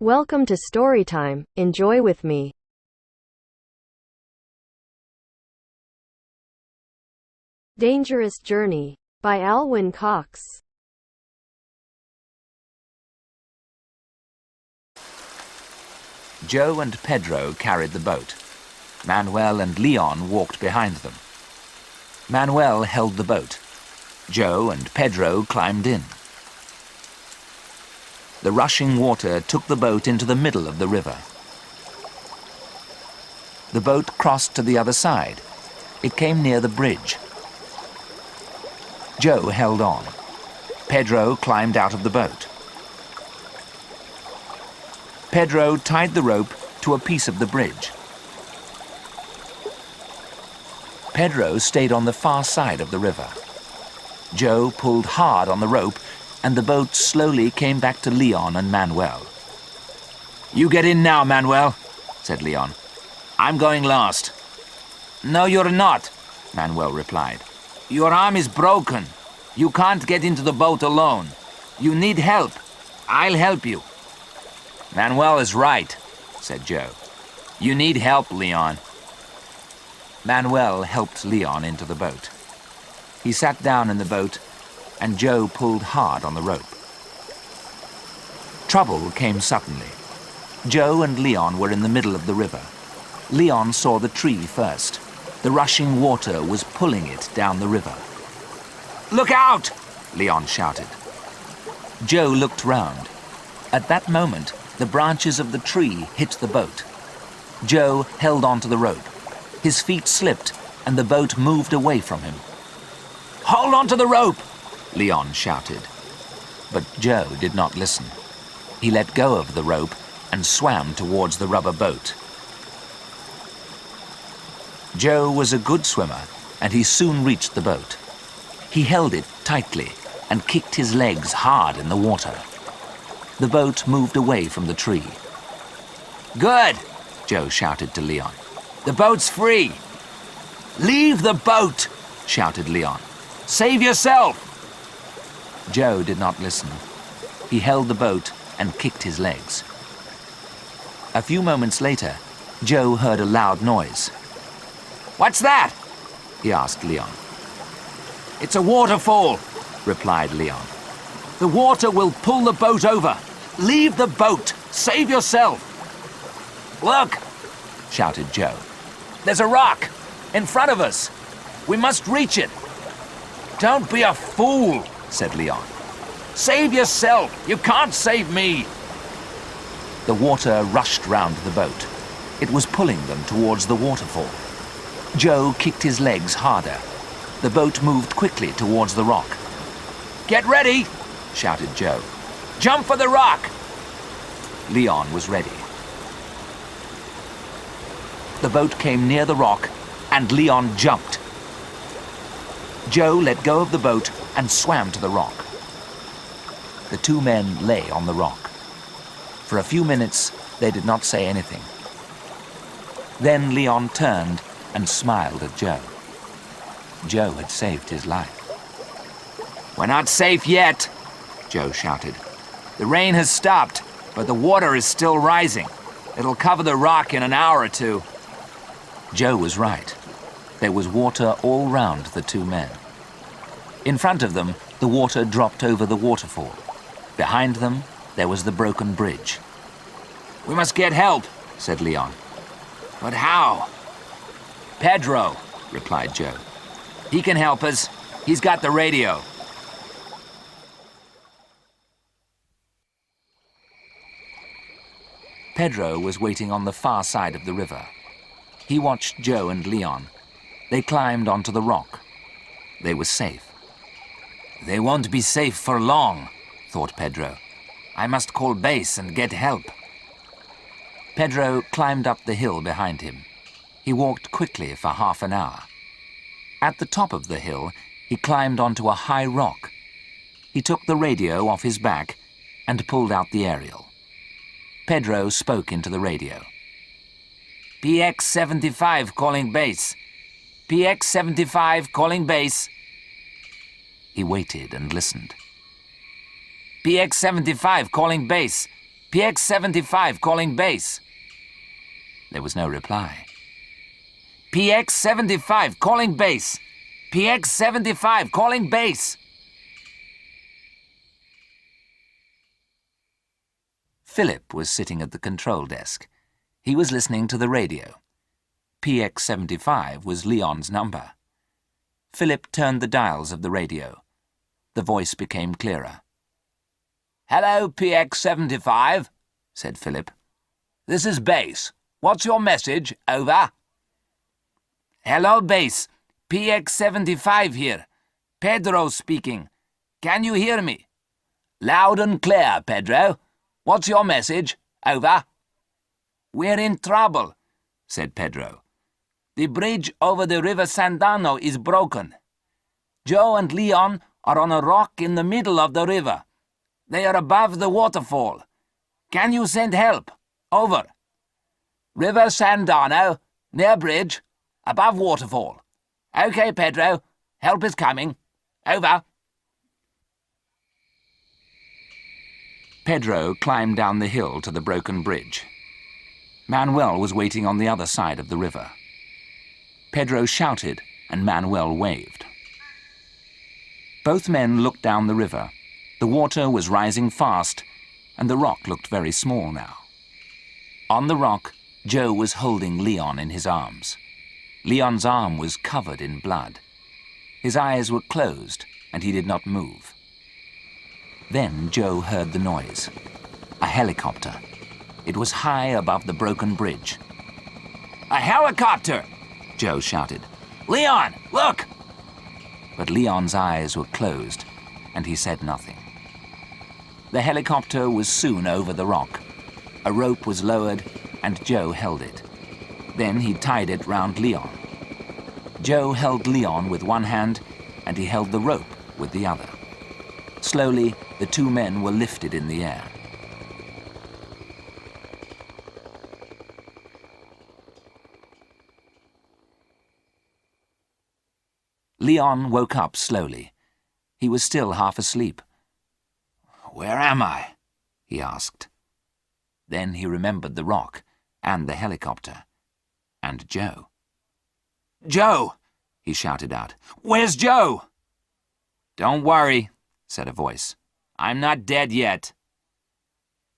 Welcome to Storytime. Enjoy with me. Dangerous Journey by Alwyn Cox. Joe and Pedro carried the boat. Manuel and Leon walked behind them. Manuel held the boat. Joe and Pedro climbed in. The rushing water took the boat into the middle of the river. The boat crossed to the other side. It came near the bridge. Joe held on. Pedro climbed out of the boat. Pedro tied the rope to a piece of the bridge. Pedro stayed on the far side of the river. Joe pulled hard on the rope, and the boat slowly came back to Leon and Manuel. "You get in now, Manuel," said Leon. "I'm going last." "No, you're not," Manuel replied. "Your arm is broken. You can't get into the boat alone. You need help. I'll help you." "Manuel is right," said Joe. "You need help, Leon." Manuel helped Leon into the boat. He sat down in the boat, and Joe pulled hard on the rope. Trouble came suddenly. Joe and Leon were in the middle of the river. Leon saw the tree first. The rushing water was pulling it down the river. "Look out!" Leon shouted. Joe looked round. At that moment, the branches of the tree hit the boat. Joe held on to the rope. His feet slipped, and the boat moved away from him. "Hold on to the rope!" Leon shouted. But Joe did not listen. He let go of the rope and swam towards the rubber boat. Joe was a good swimmer, and he soon reached the boat. He held it tightly and kicked his legs hard in the water. The boat moved away from the tree. "Good!" Joe shouted to Leon. "The boat's free!" "Leave the boat!" shouted Leon. "Save yourself!" Joe did not listen. He held the boat and kicked his legs. A few moments later, Joe heard a loud noise. "What's that?" he asked Leon. "It's a waterfall," replied Leon. "The water will pull the boat over. Leave the boat! Save yourself!" "Look!" shouted Joe. "There's a rock in front of us. We must reach it." "Don't be a fool," said Leon. "Save yourself! You can't save me!" The water rushed round the boat. It was pulling them towards the waterfall. Joe kicked his legs harder. The boat moved quickly towards the rock. "Get ready!" shouted Joe. "Jump for the rock!" Leon was ready. The boat came near the rock, and Leon jumped. Joe let go of the boat and swam to the rock. The two men lay on the rock. For a few minutes, they did not say anything. Then Leon turned and smiled at Joe. Joe had saved his life. "We're not safe yet," Joe shouted. "The rain has stopped, but the water is still rising. It'll cover the rock in an hour or two." Joe was right. There was water all round the two men. In front of them, the water dropped over the waterfall. Behind them, there was the broken bridge. "We must get help," said Leon. "But how?" "Pedro," replied Joe. "He can help us. He's got the radio." Pedro was waiting on the far side of the river. He watched Joe and Leon. They climbed onto the rock. They were safe. "They won't be safe for long," thought Pedro. "I must call base and get help." Pedro climbed up the hill behind him. He walked quickly for half an hour. At the top of the hill, he climbed onto a high rock. He took the radio off his back and pulled out the aerial. Pedro spoke into the radio. "PX-75 calling base. PX-75 calling base." He waited and listened. PX-75 calling base. PX-75 calling base. There was no reply. PX-75 calling base. PX-75 calling base. Philip was sitting at the control desk. He was listening to the radio. PX-75 was Leon's number. Philip turned the dials of the radio. The voice became clearer. "Hello, PX-75, said Philip. "This is base. What's your message? Over." "Hello, base. PX-75 here. Pedro speaking. Can you hear me?" "Loud and clear, Pedro. What's your message? Over." "We're in trouble," said Pedro. "The bridge over the River Sandano is broken. Joe and Leon are on a rock in the middle of the river. They are above the waterfall. Can you send help? Over." "River Sandano, near bridge, above waterfall. Okay, Pedro. Help is coming. Over." Pedro climbed down the hill to the broken bridge. Manuel was waiting on the other side of the river. Pedro shouted and Manuel waved. Both men looked down the river. The water was rising fast, and the rock looked very small now. On the rock, Joe was holding Leon in his arms. Leon's arm was covered in blood. His eyes were closed, and he did not move. Then Joe heard the noise. A helicopter. It was high above the broken bridge. "A helicopter!" Joe shouted. "Leon, look!" But Leon's eyes were closed, and he said nothing. The helicopter was soon over the rock. A rope was lowered, and Joe held it. Then he tied it round Leon. Joe held Leon with one hand, and he held the rope with the other. Slowly, the two men were lifted in the air. Leon woke up slowly. He was still half asleep. "Where am I?" he asked. Then he remembered the rock and the helicopter and Joe. "Joe!" he shouted out. "Where's Joe?" "Don't worry," said a voice. "I'm not dead yet."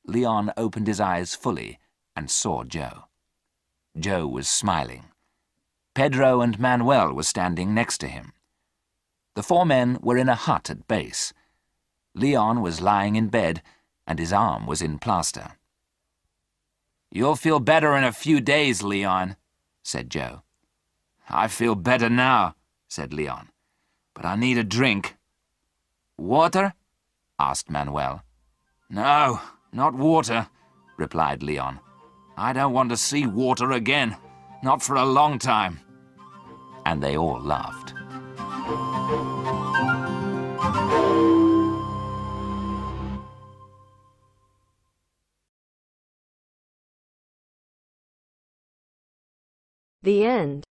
Leon opened his eyes fully and saw Joe. Joe was smiling. Pedro and Manuel were standing next to him. The four men were in a hut at base. Leon was lying in bed, and his arm was in plaster. "You'll feel better in a few days, Leon," said Joe. "I feel better now," said Leon, "but I need a drink." "Water?" asked Manuel. "No, not water," replied Leon. "I don't want to see water again, not for a long time." And they all laughed. The end.